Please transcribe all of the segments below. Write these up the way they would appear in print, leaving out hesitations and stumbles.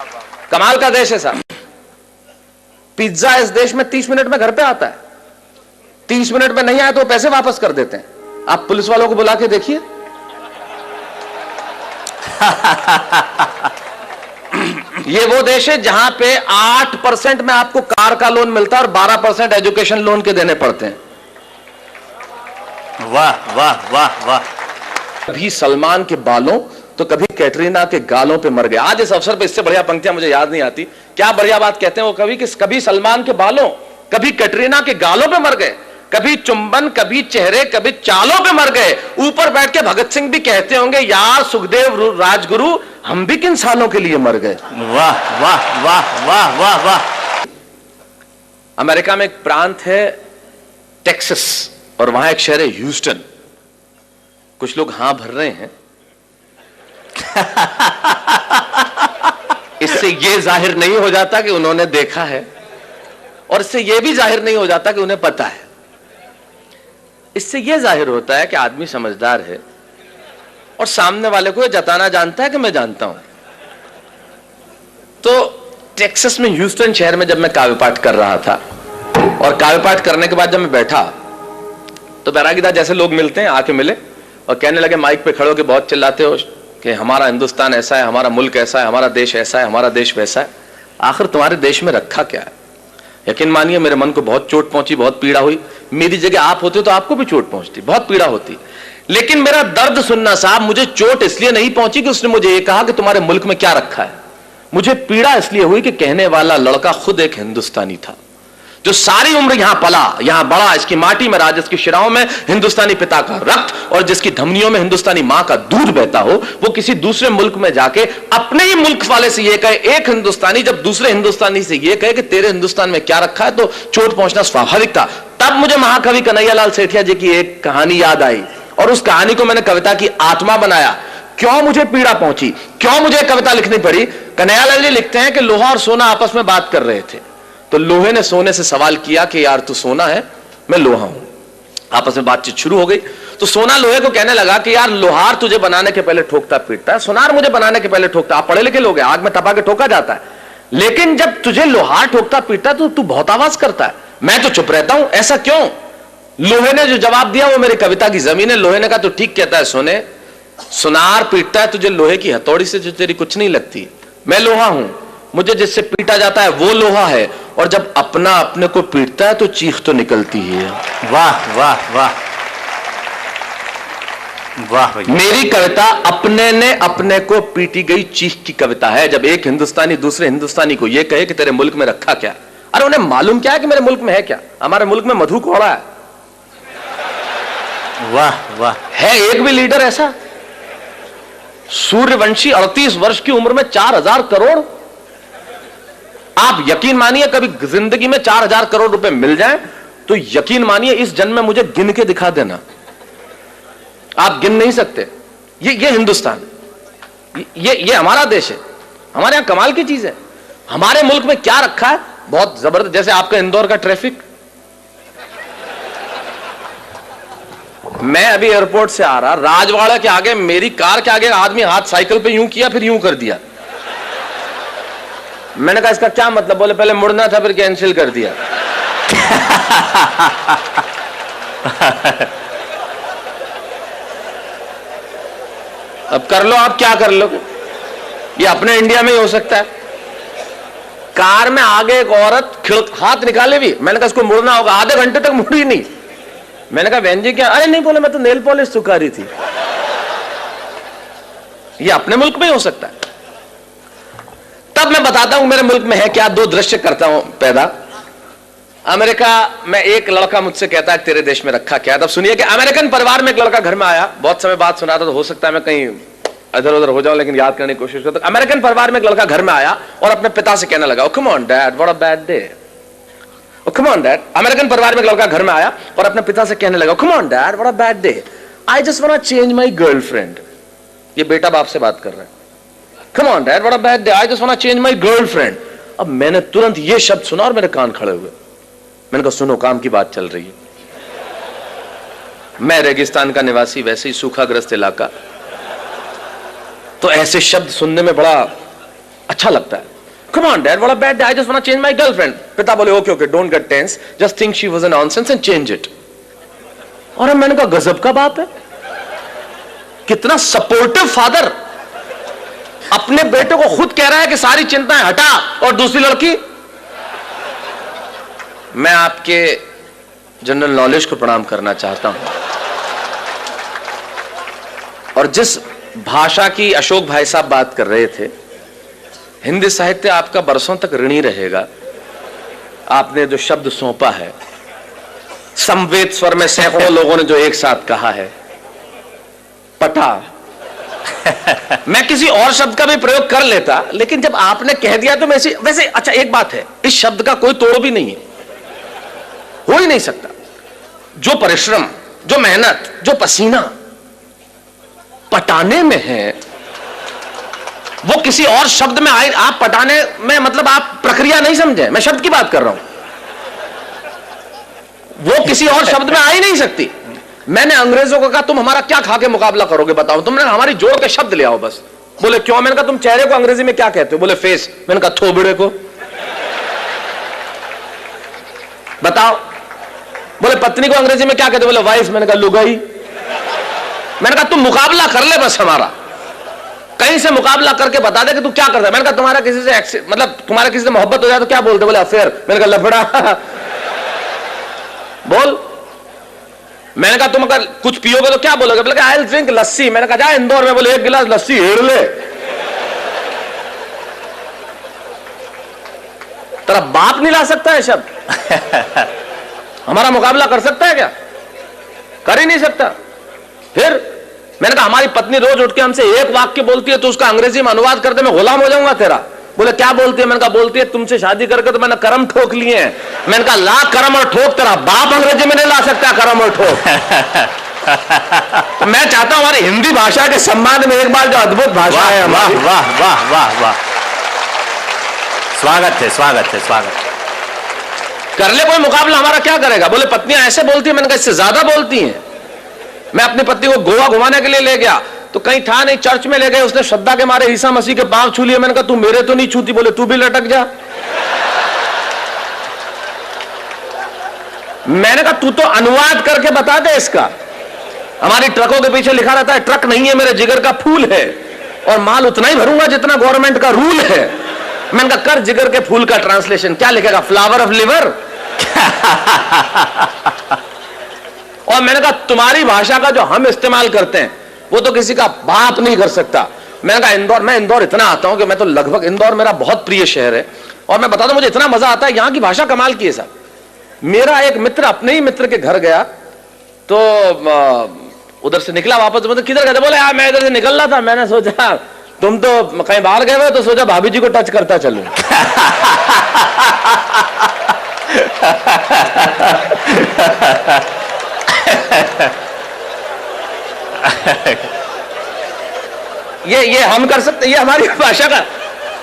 कमाल का देश है साहब। पिज्जा इस देश में 30 मिनट में घर पे आता है। 30 मिनट में नहीं आया तो पैसे वापस कर देते हैं। आप पुलिस वालों को बुला के देखिए। ये वो देश है जहां पे 8% में आपको कार का लोन मिलता है और 12% एजुकेशन लोन के देने पड़ते हैं। वाह वाह वाह वाह। कभी सलमान के बालों तो कभी कैटरीना के गालों पे मर गए। आज इस अवसर पे इससे बढ़िया पंक्तियां मुझे याद नहीं आती। क्या बढ़िया बात कहते हैं वो कवि कि कभी सलमान के बालों कभी कैटरीना के गालों पे मर गए, कभी चुंबन कभी चेहरे कभी चालों पे मर गए। ऊपर बैठ के भगत सिंह भी कहते होंगे यार सुखदेव राजगुरु हम भी किन सालों के लिए मर गए। वाह वाह वाह वाह वाह वाह। अमेरिका में एक प्रांत है टेक्सास और वहां एक शहर है ह्यूस्टन। कुछ लोग हां भर रहे हैं। इससे यह जाहिर नहीं हो जाता कि उन्होंने देखा है और इससे यह भी जाहिर नहीं हो जाता कि उन्हें पता है। इससे यह जाहिर होता है कि आदमी समझदार है और सामने वाले को यह जताना जानता है कि मैं जानता हूं। तो टेक्सास में ह्यूस्टन शहर में जब मैं काव्य पाठ कर रहा था और काव्य पाठ करने के बाद जब मैं बैठा तो बैरागीदार जैसे लोग मिलते हैं आके मिले और कहने लगे माइक पे खड़े होकर बहुत चिल्लाते हो कि हमारा हिंदुस्तान ऐसा है, हमारा मुल्क ऐसा है, हमारा देश ऐसा है, हमारा देश वैसा है। आखिर तुम्हारे देश में रखा क्या है? यकीन मानिए मेरे मन को बहुत चोट पहुंची, बहुत पीड़ा हुई। मेरी जगह आप होते तो आपको भी चोट पहुंचती, बहुत पीड़ा होती। लेकिन मेरा दर्द सुनना साहब, मुझे चोट इसलिए नहीं पहुंची कि उसने मुझे ये कहा कि तुम्हारे मुल्क में क्या रखा है। मुझे पीड़ा इसलिए हुई कि कहने वाला लड़का खुद एक हिंदुस्तानी था जो सारी उम्र यहां पला, यहां बड़ा, इसकी माटी में राज, इसकी शिराओं में हिंदुस्तानी पिता का रक्त और जिसकी धमनियों में हिंदुस्तानी मां का दूध बहता हो। वो किसी दूसरे मुल्क में जाके अपने ही मुल्क वाले से ये कहे, एक हिंदुस्तानी जब दूसरे हिंदुस्तानी से ये कहे कि तेरे हिंदुस्तान में क्या रखा है, तो चोट पहुंचना स्वाभाविक था। तब मुझे महाकवि कन्हैयालाल सेठिया जी की एक कहानी याद आई और उस कहानी को मैंने कविता की आत्मा बनाया। क्यों मुझे पीड़ा पहुंची, क्यों मुझे कविता लिखनी पड़ी? कन्हैयालाल जी लिखते हैं कि लोहा और सोना आपस में बात कर रहे थे तो लोहे ने सोने से सवाल किया कि यार तू सोना है, मैं लोहा हूं। आपस में बातचीत शुरू हो गई तो सोना लोहे को कहने लगा कि यार लोहार तुझे बनाने के पहले ठोकता पीटता है, सोनार मुझे बनाने के पहले ठोकता। आप पढ़े लिखे लोग हैं, आग में तपा के ठोका जाता है, लेकिन जब तुझे लोहार ठोकता पीटता तो तू बहुत आवाज करता है, मैं तो चुप रहता हूं, ऐसा क्यों? लोहे ने जो जवाब दिया वो मेरी कविता की जमीन है। लोहे ने कहा तो ठीक कहता है सोने, सुनार पीटता है तुझे लोहे की हथौड़ी से जो तेरी कुछ नहीं लगती। मैं लोहा हूं, मुझे जिससे पीटा जाता है वो लोहा है और जब अपना अपने को पीटता है तो चीख तो निकलती ही है। वाह वाह वाह वाह। मेरी कविता अपने ने अपने को पीटी गई चीख की कविता है। जब एक हिंदुस्तानी दूसरे हिंदुस्तानी को यह कहे कि तेरे मुल्क में रखा क्या, अरे उन्हें मालूम क्या है कि मेरे मुल्क में है क्या? हमारे मुल्क में मधु कोड़ा है। वाह वाह। है एक भी लीडर ऐसा? सूर्यवंशी 38 वर्ष की उम्र में 4000 करोड़। आप यकीन मानिए कभी जिंदगी में 4000 करोड़ रुपए मिल जाएं तो यकीन मानिए इस जन्म में मुझे गिन के दिखा देना, आप गिन नहीं सकते। ये हिंदुस्तान, ये हमारा देश है। हमारे यहां कमाल की चीज है। हमारे मुल्क में क्या रखा है बहुत जबरदस्त। जैसे आपका इंदौर का ट्रैफिक, मैं अभी एयरपोर्ट से आ रहा, राजवाड़ा के आगे मेरी कार के आगे आदमी हाथ साइकिल पे यूं किया फिर यूं कर दिया। मैंने कहा इसका क्या मतलब? बोले पहले मुड़ना था फिर कैंसिल कर दिया। अब कर लो, आप क्या कर लो, ये अपने इंडिया में ही हो सकता है। कार में आगे एक औरत हाथ निकाले भी, मैंने कहा इसको मुड़ना होगा, आधे घंटे तक मुड़ी नहीं। मैंने कहा बहन जी क्या? अरे नहीं, बोले मैं तो नेल पॉलिश सुखा रही थी। ये अपने मुल्क में ही हो सकता है। तब मैं बताता हूं मेरे मुल्क में है क्या। दो दृश्य करता हूं पैदा। अमेरिका में एक लड़का मुझसे कहता है तेरे देश में रखा क्या? तब सुनिए कि अमेरिकन परिवार में एक लड़का घर में आया। बहुत समय बाद सुना था तो हो सकता है मैं कहीं इधर उधर हो जाऊं, लेकिन याद करने की कोशिश करता। अमेरिकन परिवार में एक लड़का घर में आया और अपने पिता से कहने लगा, come on dad what a bad day. Come on dad. American परिवार में एक लड़का घर में आया और अपने पिता से कहने लगा, come on dad what a bad day, I just want to change my girlfriend. ये बेटा बाप से बात कर रहा है। Come on dad, what a bad day. I just want to change my girlfriend. अब मैंने तुरंत ये शब्द सुना और मेरे कान खड़े हुए। मैंने कहा सुनो, काम की बात चल रही है। मैं रेगिस्तान का निवासी, वैसे ही सूखाग्रस्त इलाका, तो ऐसे शब्द सुनने में बड़ा अच्छा लगता है। Come on, Dad, what a bad day. I just want to change my girlfriend. पिता बोले okay, okay, don't get tense. Just think she was a nonsense and change it. और मैंने कहा गजब का बाप है, कितना सपोर्टिव फादर, अपने बेटे को खुद कह रहा है कि सारी चिंताएं हटा, और दूसरी लड़की। मैं आपके जनरल नॉलेज को प्रणाम करना चाहता हूं, और जिस भाषा की अशोक भाई साहब बात कर रहे थे, हिंदी साहित्य आपका बरसों तक ऋणी रहेगा। आपने जो शब्द सौंपा है, समवेत स्वर में सैकड़ों लोगों ने जो एक साथ कहा है, पटा। मैं किसी और शब्द का भी प्रयोग कर लेता, लेकिन जब आपने कह दिया तो वैसे अच्छा एक बात है, इस शब्द का कोई तोड़ भी नहीं है, हो ही नहीं सकता। जो परिश्रम, जो मेहनत, जो पसीना पटाने में है, वो किसी और शब्द में आए। आप पटाने में मतलब आप प्रक्रिया नहीं समझे, मैं शब्द की बात कर रहा हूं, वो किसी और शब्द में आ ही नहीं सकती। मैंने अंग्रेजों को कहा तुम हमारा क्या खा के मुकाबला करोगे बताओ, तुमने हमारी जोड़ के शब्द ले आओ बस। बोले क्यों? मैंने कहा तुम चेहरे को अंग्रेजी में क्या कहते हो? बोले फेस। मैंने कहा थोबड़े को बताओ। बोले पत्नी को अंग्रेजी में क्या कहते हो? बोले वाइफ। मैंने कहा लुगाई। मैंने कहा तुम मुकाबला कर ले बस हमारा, कहीं से मुकाबला करके बता दे कि तू क्या करता है। मैंने कहा तुम्हारा किसी से मतलब तुम्हारा किसी से मोहब्बत हो जाए तो क्या बोलते? बोले अफेयर। मैंने कहा लफड़ा। बोल। मैंने कहा तुम अगर कुछ पियोगे तो क्या बोलोगे? बोले आई विल ड्रिंक लस्सी। मैंने कहा जा इंदौर में, बोले एक गिलास लस्सी हेड़ ले। तेरा बाप नहीं ला सकता है शब्द, हमारा मुकाबला कर सकता है क्या? कर ही नहीं सकता। फिर मैंने कहा हमारी पत्नी रोज उठ के हमसे एक वाक्य बोलती है तो उसका अंग्रेजी में अनुवाद कर दे, मैं गुलाम हो जाऊंगा तेरा। बोले क्या बोलती है? मैंने कहा बोलती है तुमसे शादी करके तो मैंने करम ठोक लिए हैं। मैंने कहा ला करम और ठोक, तेरा बाप अंग्रेजी में नहीं ला सकता करम और ठोक। मैं चाहता हूं हमारी हिंदी भाषा के सम्मान में एक बार जो अद्भुत भाषा है हमारी। वाह वाह वाह वाह, स्वागत है स्वागत है स्वागत। कर ले कोई मुकाबला, हमारा क्या करेगा? बोले पत्नियां ऐसे बोलती है। मैंने कहा इससे ज्यादा बोलती हैं। मैं अपनी पत्नी को गोवा घुमाने के लिए ले गया तो कहीं था नहीं, चर्च में ले गए, उसने श्रद्धा के मारे ईसा मसीह के पांव छू लिए। मैंने कहा तू मेरे तो नहीं छूती। बोले तू भी लटक जा। मैंने कहा तू तो अनुवाद करके बता दे इसका। हमारी ट्रकों के पीछे लिखा रहता है ट्रक नहीं है मेरे जिगर का फूल है, और माल उतना ही भरूंगा जितना गवर्नमेंट का रूल है। मैंने कहा कर जिगर के फूल का ट्रांसलेशन, क्या लिखेगा? Flower of liver. और मैंने कहा तुम्हारी भाषा का जो हम इस्तेमाल करते हैं वो तो किसी का बाप नहीं कर सकता। मैंने कहा इंदौर, मैं इंदौर इतना आता हूं कि मैं तो लगभग, इंदौर मेरा बहुत प्रिय शहर है, और मैं बता दूं मुझे इतना मजा आता है, यहां की भाषा कमाल की है साहब। मेरा एक मित्र अपने ही मित्र के घर गया तो उधर से निकला वापस, मतलब किधर गए? बोले यार मैं इधर से निकल रहा था, मैंने सोचा तुम तो कहीं बाहर गए हुए तो सोचा भाभी जी को टच करता चलूं। ये हम कर सकते, ये हमारी भाषा का,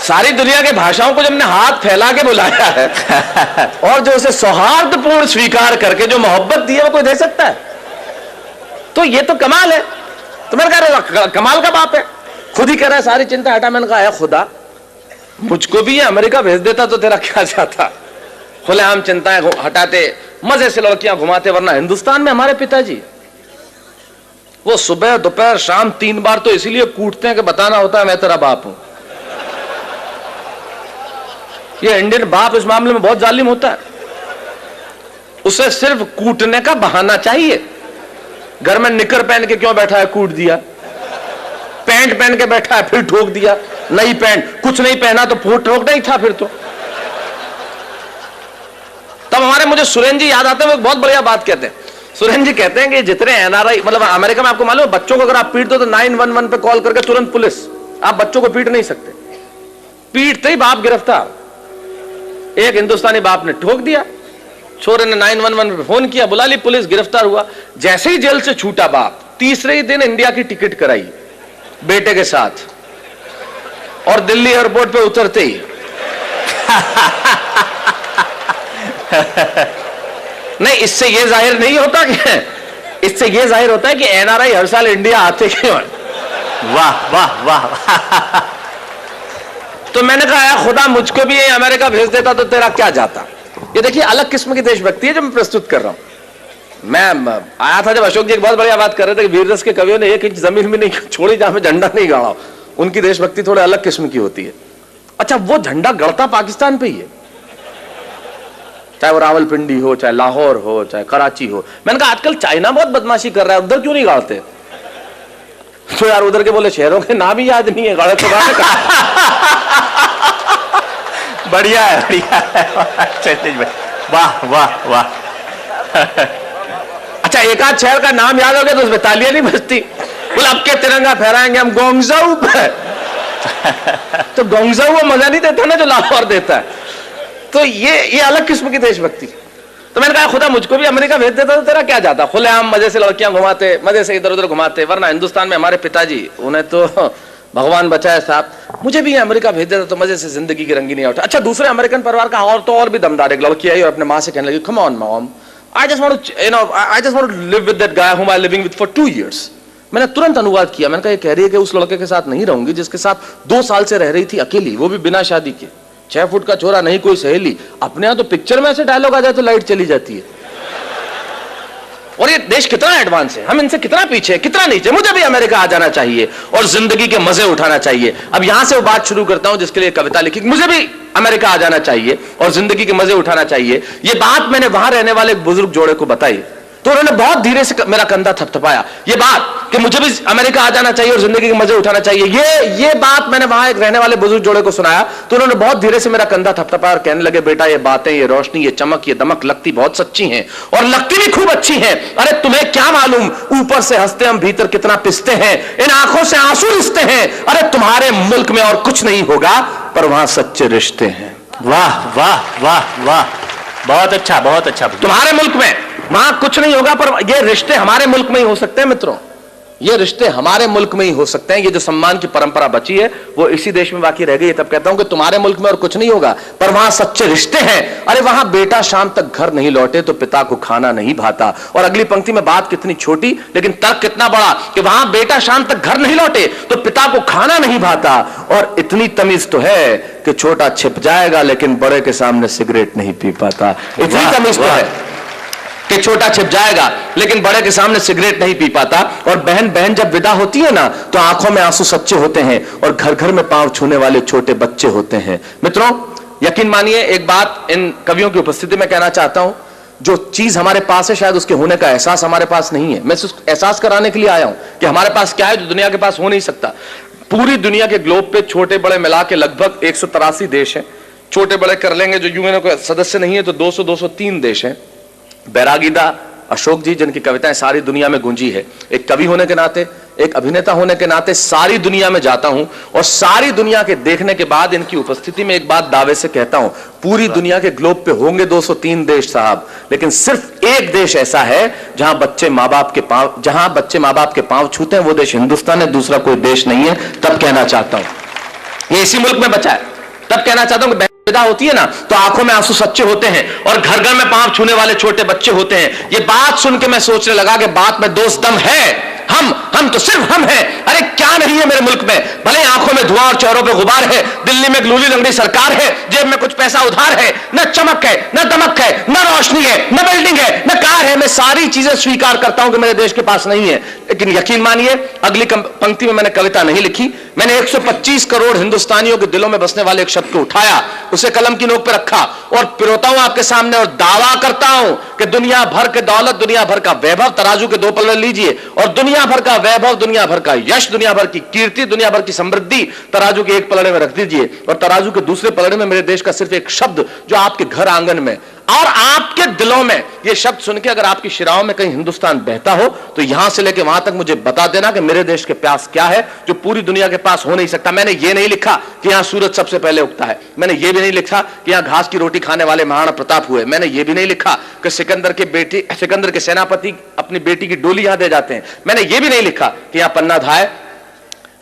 सारी दुनिया के भाषाओं को जब हमने हाथ फैला के बुलाया है और जो उसे सौहार्दपूर्ण स्वीकार करके जो मोहब्बत दी है वो कोई दे सकता है? तो ये तो कमाल है। तो मैंने कहा कमाल का बाप है, खुद ही कह रहा है सारी चिंता हटा। मैंने कहा खुदा मुझको भी ये अमेरिका भेज देता तो तेरा क्या जाता? खुलेआम चिंताएं हटाते, मजे से लड़कियां घुमाते, वरना हिंदुस्तान में हमारे पिताजी वो सुबह दोपहर शाम 3 बार तो इसीलिए कूटते हैं कि बताना होता है मैं तेरा बाप हूं। ये इंडियन बाप इस मामले में बहुत जालिम होता है, उसे सिर्फ कूटने का बहाना चाहिए। घर में निकर पहन के क्यों बैठा है? कूट दिया। पैंट पहन के बैठा है, फिर ठोक दिया। नई पैंट, कुछ नहीं पहना तो ठोक नहीं था फिर तो। तब हमारे मुझे सुरेन जी याद आते हैं, वो बहुत बढ़िया बात कहते हैं। सुरेन जी कहते हैं कि जितने एनआरआई, मतलब अमेरिका में आपको मालूम है बच्चों को अगर आप पीट दो तो 911 पे कॉल करके तुरंत पुलिस, आप बच्चों को पीट नहीं सकते। पीटते ही बाप गिरफ्तार। एक हिंदुस्तानी बाप ने ठोक दिया, छोरे ने 911 पे फोन किया, बुला ली पुलिस, गिरफ्तार हुआ। जैसे ही जेल से छूटा बाप, तीसरे ही दिन इंडिया की टिकट कराई बेटे के साथ, और दिल्ली एयरपोर्ट पे उतरते ही नहीं, इससे यह जाहिर नहीं होता कि, इससे यह जाहिर होता है कि एनआरआई हर साल इंडिया आते क्यों हैं। वाह वाह वाह। तो मैंने कहा यार खुदा मुझको भी ये अमेरिका भेज देता तो तेरा क्या जाता। ये देखिए अलग किस्म की देशभक्ति है जो मैं प्रस्तुत कर रहा हूं। मैं आया था जब अशोक जी एक बहुत बढ़िया बात कर रहे थे कि वीर रस के कवियों ने एक इंच जमीन भी नहीं छोड़ी जहां में झंडा नहीं गाड़ा। उनकी देशभक्ति थोड़े अलग किस्म की होती है। अच्छा, वो झंडा गड़ता पाकिस्तान पे ही है, चाहे वो रावलपिंडी हो, चाहे लाहौर हो, चाहे कराची हो। मैंने कहा आजकल चाइना बहुत बदमाशी कर रहा है, उधर क्यों नहीं गाड़ते? तो यार उधर के बोले शहरों के नाम ही याद नहीं है, गाड़े तो गाड़े बढ़िया है, बढ़िया है क्षितिज भाई, वाह वाह वाह। अच्छा, एक आध शहर का नाम याद हो गया तो उसमें तालियां नहीं बजती। बोले अब के तिरंगा फहराएंगे हम गोंगजाऊ पे। तो गोंगजाऊ वो मजा नहीं देता ना जो लाहौर देता है। तो ये अलग किस्म की देशभक्ति। तो मैंने कहा खुदा मुझको भी अमेरिका भेज देता तो तेरा क्या जाता। खुलेआम मजे से लड़कियां घुमाते, मजे से इधर उधर घुमाते। वरना हिंदुस्तान में हमारे पिताजी, उन्हें तो भगवान बचाए साहब, मुझे भी अमेरिका भेज देता तो मजे से जिंदगी की रंगीनी उठा। अच्छा, दूसरे अमेरिकन परिवार का और तो और भी दमदार एक लड़की आई और अपने माँ से कहने लगी, come on mom, I just want to live with that guy whom I living with for 2 years। मैंने तुरंत अनुवाद किया। मैंने कहा ये कह रही है कि उस लड़के के साथ नहीं रहूंगी जिसके साथ 2 साल से रह रही थी अकेली, वो भी बिना शादी के, 6 फुट का छोरा, नहीं कोई सहेली। अपने यहां तो पिक्चर में ऐसे डायलॉग आ जाए तो लाइट चली जाती है। और ये देश कितना एडवांस है, हम इनसे कितना पीछे, कितना नीचे। मुझे भी अमेरिका आ जाना चाहिए और जिंदगी के मजे उठाना चाहिए। अब यहां से वो बात शुरू करता हूं जिसके लिए कविता लिखी, मुझे भी अमेरिका आ जाना चाहिए और जिंदगी के मजे उठाना चाहिए। ये बात मैंने वहां रहने वाले एक बुजुर्ग जोड़े को बताई तो उन्होंने बहुत धीरे से मेरा कंधा थपथपाया। ये बात कि मुझे भी अमेरिका आ जाना चाहिए और जिंदगी के मजे उठाना चाहिए, ये बात मैंने वहां एक रहने वाले बुजुर्ग जोड़े को सुनाया तो उन्होंने बहुत धीरे से मेरा कंधा थपथपाया और कहने लगे, बेटा ये बातें, ये रोशनी, ये चमक, ये दमक लगती बहुत सच्ची हैं और लगती भी खूब अच्छी हैं। अरे तुम्हें क्या मालूम, ऊपर से हंसते हम भीतर कितना पिसते हैं, इन आंखों से आंसू रिश्ते हैं। अरे तुम्हारे मुल्क में और कुछ नहीं होगा पर वहां सच्चे रिश्ते हैं। वाह वाह वाह वाह, बहुत अच्छा, बहुत अच्छा। तुम्हारे मुल्क में वहां कुछ नहीं होगा पर ये रिश्ते हमारे मुल्क में ही हो सकते हैं मित्रों, ये रिश्ते हमारे मुल्क में ही हो सकते हैं। ये जो सम्मान की परंपरा बची है वो इसी देश में बाकी रह गई है। तब कहता हूं कि तुम्हारे मुल्क में और कुछ नहीं होगा पर वहां सच्चे रिश्ते हैं। अरे वहां बेटा शाम तक घर नहीं लौटे तो पिता को खाना नहीं भाता। और अगली पंक्ति में बात कितनी छोटी लेकिन तर्क कितना बड़ा कि वहां बेटा शाम तक घर नहीं लौटे तो पिता को खाना नहीं भाता। और इतनी तमीज तो है कि छोटा छिप जाएगा लेकिन बड़े के सामने सिगरेट नहीं पी पाता। इतनी तमीज तो है कि छोटा छिप जाएगा लेकिन बड़े के सामने सिगरेट नहीं पी पाता। और बहन बहन जब विदा होती है ना तो आंखों में आंसू सच्चे होते हैं और घर घर में पांव छूने वाले छोटे बच्चे होते हैं। मित्रों यकीन मानिए एक बात इन कवियों की उपस्थिति में कहना चाहता हूं, जो चीज हमारे पास है शायद उसके होने का एहसास हमारे पास नहीं है। मैं सिर्फ एहसास कराने के लिए आया हूं कि हमारे पास क्या है जो दुनिया के पास हो नहीं सकता। पूरी दुनिया के ग्लोब पे छोटे बड़े मिला के लगभग 183 देश हैं। छोटे बड़े कर लेंगे जो यूएनओ के सदस्य नहीं है तो 200-203 देश हैं। बैरागीदा अशोक जी जिनकी कविताएं सारी दुनिया में गूंजी है, एक कवि होने के नाते, एक अभिनेता होने के नाते सारी दुनिया में जाता हूं और सारी दुनिया के देखने के बाद इनकी उपस्थिति में एक बात दावे से कहता हूं, पूरी दुनिया के ग्लोब पे होंगे 203 देश साहब, लेकिन सिर्फ एक देश ऐसा है जहां बच्चे माँ बाप के पांव छूते हैं, वो देश हिंदुस्तान है, दूसरा कोई देश नहीं है। तब कहना चाहता हूं ये इसी मुल्क में बचा है। तब कहना चाहता हूं कि विदा होती है ना तो आंखों में आंसू सच्चे होते हैं और घर घर में पांव छूने वाले छोटे बच्चे होते हैं। ये बात सुन के मैं सोचने लगा कि बात में दोस्त दम है। हम तो सिर्फ हम हैं। अरे क्या नहीं है मेरे मुल्क में, भले आंखों में धुआं और चेहरों पे गुबार है, दिल्ली में लूली लंगड़ी सरकार है, जेब में कुछ पैसा उधार है, न चमक है, न दमक है, न रोशनी है, न बिल्डिंग है, न कार है। मैं सारी चीजें स्वीकार करता हूं कि मेरे देश के पास नहीं है, लेकिन यकीन मानिए अगली पंक्ति में मैंने कविता नहीं लिखी। मैंने 125 करोड़ हिंदुस्तानियों के दिलों में बसने वाले एक शब्द को उठाया, उसे कलम की नोक पर रखा और पिरोता हूं आपके सामने और दावा करता हूं कि दुनिया भर के दौलत, दुनिया भर का वैभव तराजू के 2 पलड़े लीजिए और दुनिया भर का वैभव, दुनिया भर का यश, दुनिया भर की कीर्ति, दुनिया भर की समृद्धि तराजू के एक पलड़े में रख दीजिए और तराजू के दूसरे पलड़े में मेरे देश का सिर्फ एक शब्द जो आपके घर आंगन में और आपके दिलों में, ये शब्द सुन के अगर आपकी शिराओं में कहीं हिंदुस्तान बहता हो तो यहां से लेकर वहां तक मुझे बता देना कि मेरे देश के प्यास क्या है जो पूरी दुनिया के पास हो नहीं सकता। मैंने ये नहीं लिखा कि यहां सूरज सबसे पहले उगता है, मैंने ये भी नहीं लिखा कि यहां घास की रोटी खाने वाले महाराणा प्रताप हुए, मैंने ये भी नहीं लिखा कि सिकंदर के सेनापति अपनी बेटी की डोली यहां दे जाते हैं, मैंने ये भी नहीं लिखा कि यहां पन्ना धाय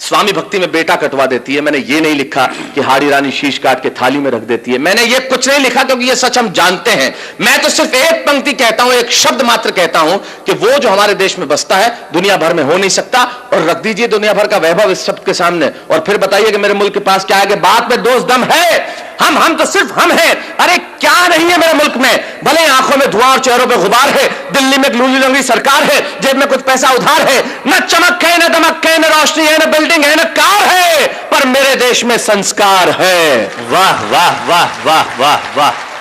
स्वामी भक्ति में बेटा कटवा देती है। मैंने ये नहीं लिखा कि हाड़ी रानी शीश काट के थाली में रख देती है। मैंने ये कुछ नहीं लिखा क्योंकि ये सच हम जानते हैं। मैं तो सिर्फ एक पंक्ति कहता हूं, एक शब्द मात्र कहता हूं कि वो जो हमारे देश में बसता है दुनिया भर में हो नहीं सकता। और रख दीजिए दुनिया भर का वैभव इस शब्द के सामने और फिर बताइए कि मेरे मुल्क के पास क्या है, कि बात में दोष दम है। हम तो सिर्फ हम हैं। अरे क्या नहीं है मेरे मुल्क में, भले आंखों में धुआं और चेहरों पे गुबार है, दिल्ली में एक लूली लंगड़ी सरकार है, जेब में कुछ पैसा उधार है, न चमक है, न दमक है, न रोशनी है, न बिल्डिंग है, न कार है, पर मेरे देश में संस्कार है। वाह वाह वाह वाह वाह वाह।